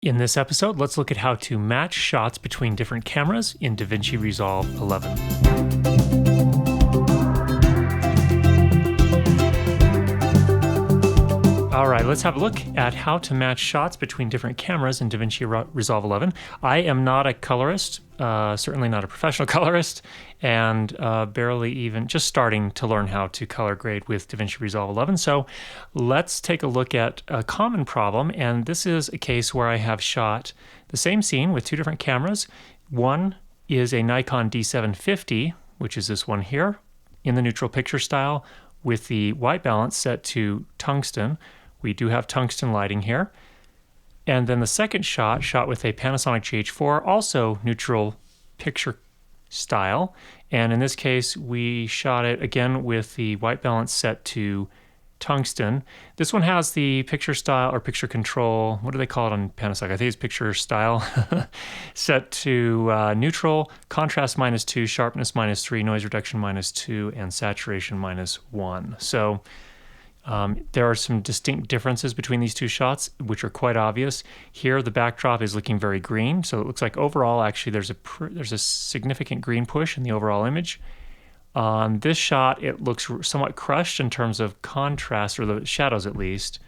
In this episode, let's look at how to match shots between different cameras in DaVinci Resolve 11. All right, let's have a look at how to match shots between different cameras in DaVinci Resolve 11. I am not a colorist, certainly not a professional colorist, and barely even just starting to learn how to color grade with DaVinci Resolve 11. So let's take a look at a common problem, and this is a case where I have shot the same scene with two different cameras. One is a Nikon D750, which is this one here, in the neutral picture style with the white balance set to tungsten. We do have tungsten lighting here. And then the second shot with a Panasonic GH4, also neutral picture style. And in this case, we shot it again with the white balance set to tungsten. This one has the picture style or picture control. What do they call it on Panasonic? I think it's picture style set to neutral, contrast -2, sharpness -3, noise reduction -2, and saturation -1. So there are some distinct differences between these two shots, which are quite obvious. Here, the backdrop is looking very green, so it looks like overall, actually, there's a significant green push in the overall image. On this shot, it looks somewhat crushed in terms of contrast, or the shadows at least.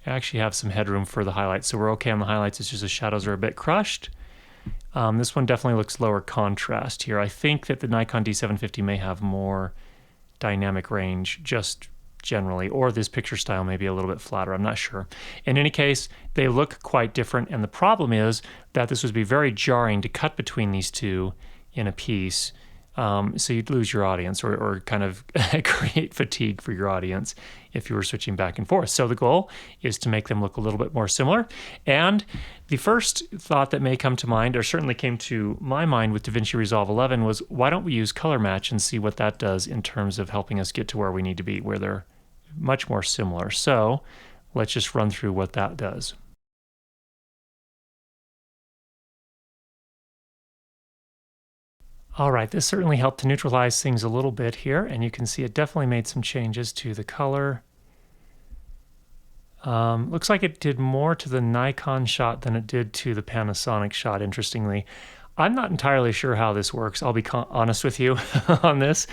I actually have some headroom for the highlights, so we're okay on the highlights. It's just the shadows are a bit crushed. This one definitely looks lower contrast here. I think that the Nikon D750 may have more dynamic range, just generally, or this picture style may be a little bit flatter. I'm not sure. In any case, they look quite different, and the problem is that this would be very jarring to cut between these two in a piece. So you'd lose your audience or kind of create fatigue for your audience if you were switching back and forth. So the goal is to make them look a little bit more similar. And the first thought that may come to mind, or certainly came to my mind with DaVinci Resolve 11, was why don't we use color match and see what that does in terms of helping us get to where we need to be, where they're much more similar. So let's just run through what that does. All right, this certainly helped to neutralize things a little bit here, and you can see it definitely made some changes to the color. Looks like it did more to the Nikon shot than it did to the Panasonic shot, interestingly. I'm not entirely sure how this works. I'll be honest with you on this.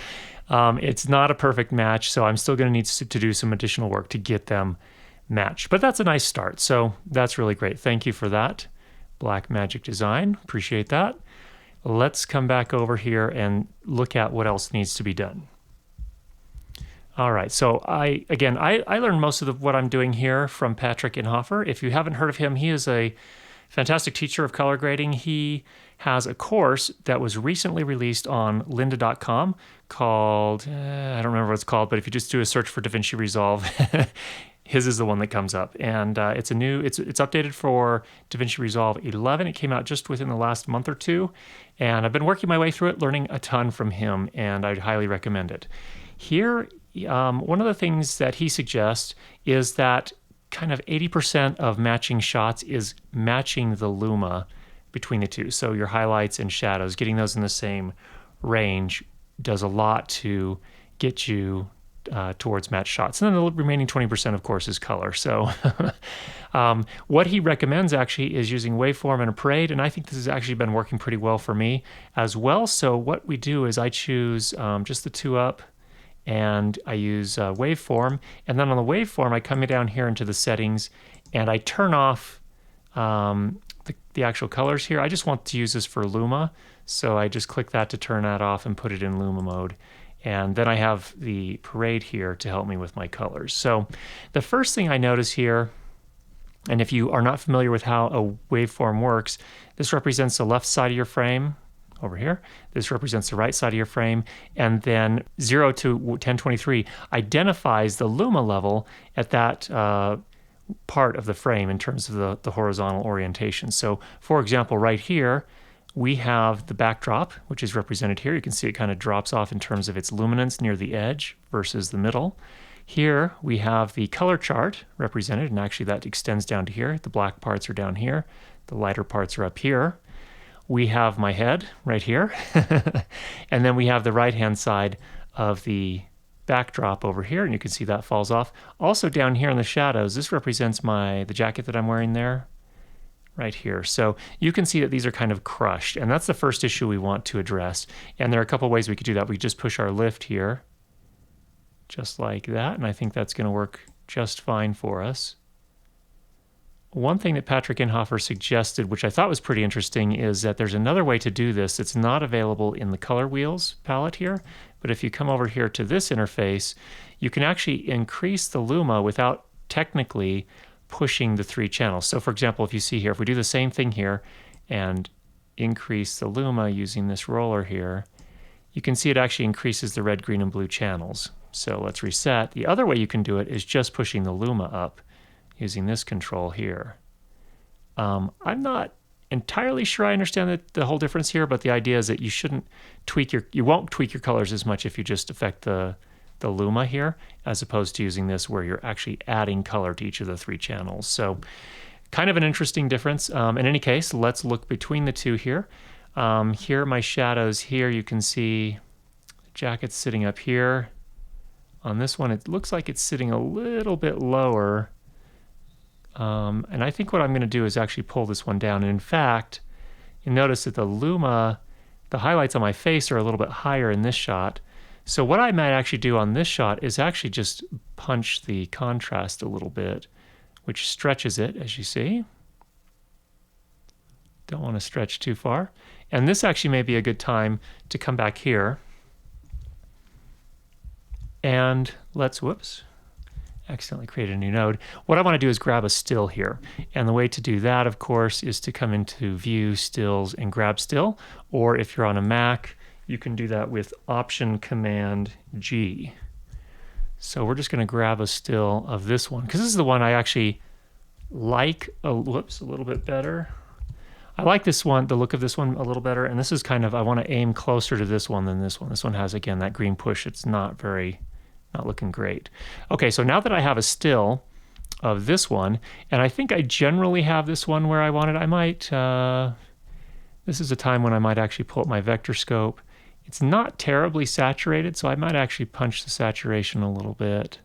It's not a perfect match, so I'm still going to need to do some additional work to get them matched. But that's a nice start, so that's really great. Thank you for that, Black Magic Design. Appreciate that. Let's come back over here and look at what else needs to be done. All right, so I learned most of what I'm doing here from Patrick Inhofer. If you haven't heard of him, he is a fantastic teacher of color grading. He has a course that was recently released on lynda.com called, I don't remember what it's called, but if you just do a search for DaVinci Resolve, his is the one that comes up, and it's updated for DaVinci Resolve 11. It came out just within the last month or two, and I've been working my way through it, learning a ton from him, and I'd highly recommend it. Here, one of the things that he suggests is that kind of 80% of matching shots is matching the luma between the two. So your highlights and shadows, getting those in the same range does a lot to get you towards match shots. And then the remaining 20%, of course, is color. So what he recommends actually is using waveform and a parade, and I think this has actually been working pretty well for me as well. So what we do is I choose just the two up, and I use waveform, and then on the waveform I come down here into the settings and I turn off the actual colors here. I just want to use this for luma, so I just click that to turn that off and put it in luma mode. And then I have the parade here to help me with my colors. So the first thing I notice here, and if you are not familiar with how a waveform works, this represents the left side of your frame over here. This represents the right side of your frame. And then 0 to 1023 identifies the luma level at that part of the frame in terms of the horizontal orientation. So for example, right here, we have the backdrop, which is represented here. You can see it kind of drops off in terms of its luminance near the edge versus the middle. Here we have the color chart represented, and actually that extends down to here. The black parts are down here. The lighter parts are up here. We have my head right here. And then we have the right-hand side of the backdrop over here, and you can see that falls off. Also down here in the shadows, this represents the jacket that I'm wearing there. right here. So you can see that these are kind of crushed, and that's the first issue we want to address. And there are a couple ways we could do that. We just push our lift here, just like that, and I think that's going to work just fine for us. One thing that Patrick Inhofer suggested, which I thought was pretty interesting, is that there's another way to do this that's not available in the color wheels palette here. But if you come over here to this interface, you can actually increase the luma without technically pushing the 3 channels. So for example, if you see here, if we do the same thing here and increase the luma using this roller here, you can see it actually increases the red, green, and blue channels. So let's reset. The other way you can do it is just pushing the luma up using this control here. I'm not entirely sure I understand the whole difference here, but the idea is that you shouldn't tweak you won't tweak your colors as much if you just affect the luma here, as opposed to using this where you're actually adding color to each of the 3 channels. So kind of an interesting difference. In any case, let's look between the two here. Here are my shadows here. You can see the jacket's sitting up here. On this one, it looks like it's sitting a little bit lower. And I think what I'm going to do is actually pull this one down. And in fact, you notice that the luma, the highlights on my face are a little bit higher in this shot. So what I might actually do on this shot is actually just punch the contrast a little bit, which stretches it, as you see. Don't want to stretch too far. And this actually may be a good time to come back here. And let's, whoops, accidentally created a new node. What I want to do is grab a still here. And the way to do that, of course, is to come into View, Stills, and grab still. Or if you're on a Mac, you can do that with Option Command G. So we're just going to grab a still of this one, because this is the one I actually like a little bit better. I like this one, the look of this one a little better. And this is kind of, I want to aim closer to this one than this one. This one has, again, that green push. It's not looking great. Okay, so now that I have a still of this one, and I think I generally have this one where I want it, I might, this is a time when I might actually pull up my vector scope. It's not terribly saturated, so I might actually punch the saturation a little bit.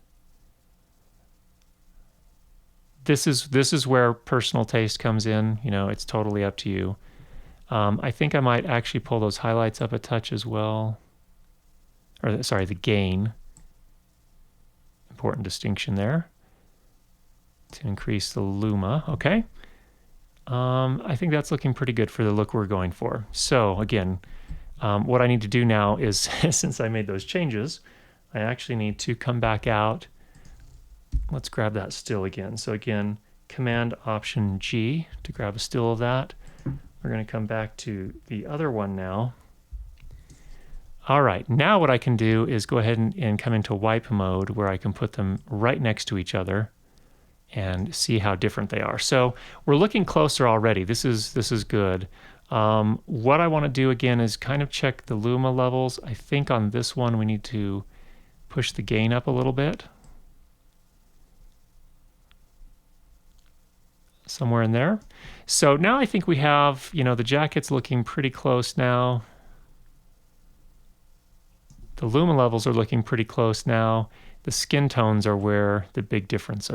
This is where personal taste comes in. You know, it's totally up to you. I think I might actually pull those highlights up a touch as well. Or sorry, the gain. Important distinction there. To increase the luma, okay. I think that's looking pretty good for the look we're going for. So again, what I need to do now is, since I made those changes, I actually need to come back out. Let's grab that still again. So again, Command Option G to grab a still of that. We're going to come back to the other one now. All right, now what I can do is go ahead and come into wipe mode, where I can put them right next to each other and see how different they are. So we're looking closer already. This is good. What I want to do again is kind of check the luma levels. I think on this one we need to push the gain up a little bit. Somewhere in there. So now I think we have, you know, the jacket's looking pretty close now. The luma levels are looking pretty close now. The skin tones are where the big difference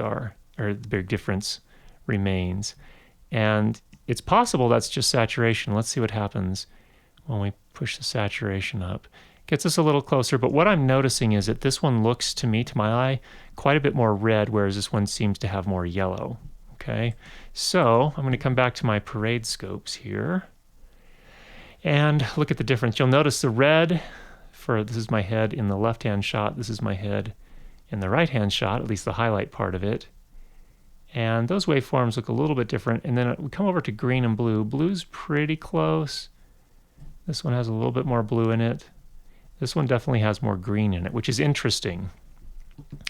remains. And it's possible that's just saturation. Let's see what happens when we push the saturation up. Gets us a little closer, but what I'm noticing is that this one looks, to me, to my eye, quite a bit more red, whereas this one seems to have more yellow. Okay, so I'm going to come back to my parade scopes here and look at the difference. You'll notice the red this is my head in the left-hand shot, this is my head in the right-hand shot, at least the highlight part of it. And those waveforms look a little bit different. And then we come over to green and blue. Blue's pretty close. This one has a little bit more blue in it. This one definitely has more green in it, which is interesting.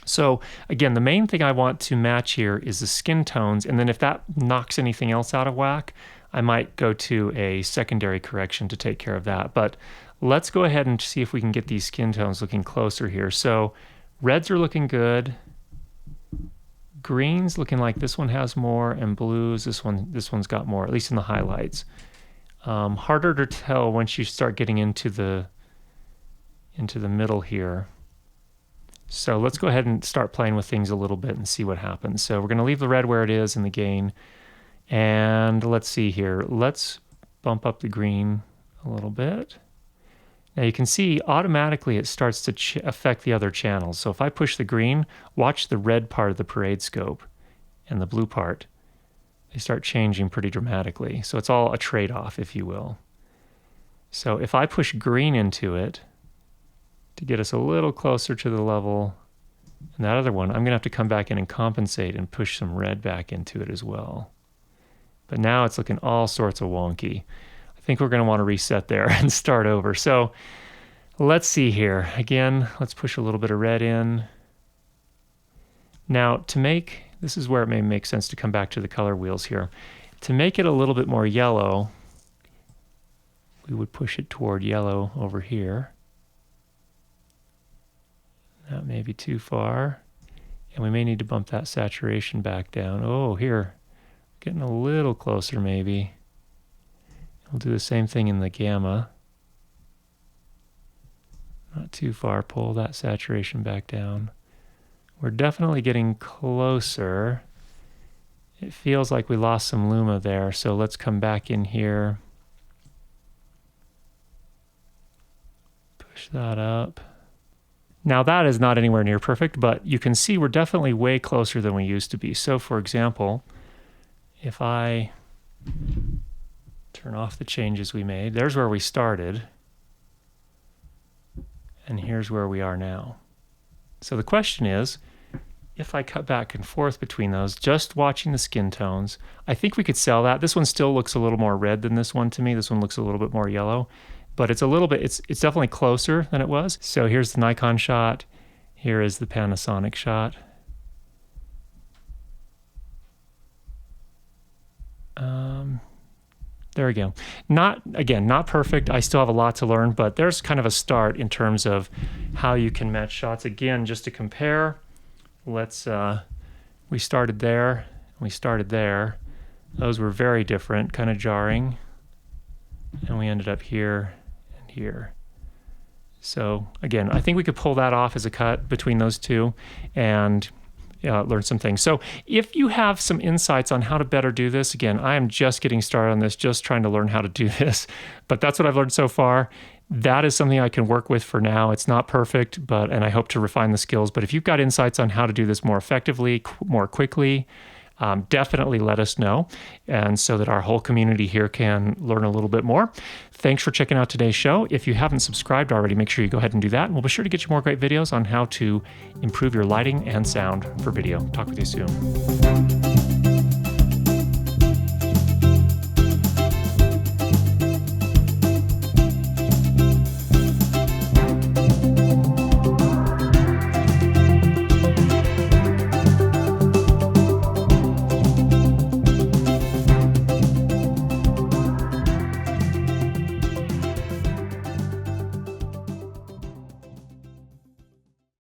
So again, the main thing I want to match here is the skin tones, and then if that knocks anything else out of whack, I might go to a secondary correction to take care of that. But let's go ahead and see if we can get these skin tones looking closer here. So reds are looking good. Greens looking like this one has more, and blues, this one's got more, at least in the highlights. Harder to tell once you start getting into the middle here. So let's go ahead and start playing with things a little bit and see what happens. So we're going to leave the red where it is in the gain. And let's see here. Let's bump up the green a little bit. Now you can see automatically it starts to affect the other channels. So if I push the green, watch the red part of the parade scope and the blue part. They start changing pretty dramatically. So it's all a trade-off, if you will. So if I push green into it to get us a little closer to the level, and that other one, I'm gonna have to come back in and compensate and push some red back into it as well. But now it's looking all sorts of wonky. I think we're gonna wanna reset there and start over. So let's see here. Again, let's push a little bit of red in. Now this is where it may make sense to come back to the color wheels here. To make it a little bit more yellow, we would push it toward yellow over here. That may be too far. And we may need to bump that saturation back down. Oh, here, getting a little closer maybe. We'll do the same thing in the gamma. Not too far, pull that saturation back down. We're definitely getting closer. It feels like we lost some luma there, so let's come back in here. Push that up. Now that is not anywhere near perfect, but you can see we're definitely way closer than we used to be. So for example, if I turn off the changes we made, there's where we started, and here's where we are now. So the question is, if I cut back and forth between those, just watching the skin tones, I think we could sell that. This one still looks a little more red than this one to me. This one looks a little bit more yellow, but it's a little bit, it's definitely closer than it was. So here's the Nikon shot. Here is the Panasonic shot. There we go. Not perfect. I still have a lot to learn, but there's kind of a start in terms of how you can match shots. Again, just to compare, we started there, we started there. Those were very different, kind of jarring. And we ended up here and here. So again, I think we could pull that off as a cut between those two and learn some things. So if you have some insights on how to better do this, again, I am just getting started on this, just trying to learn how to do this, but that's what I've learned so far. That is something I can work with for now. It's not perfect, and I hope to refine the skills. But if you've got insights on how to do this more effectively, more quickly, definitely let us know, and so that our whole community here can learn a little bit more. Thanks for checking out today's show. If you haven't subscribed already, make sure you go ahead and do that, and we'll be sure to get you more great videos on how to improve your lighting and sound for video. Talk with you soon.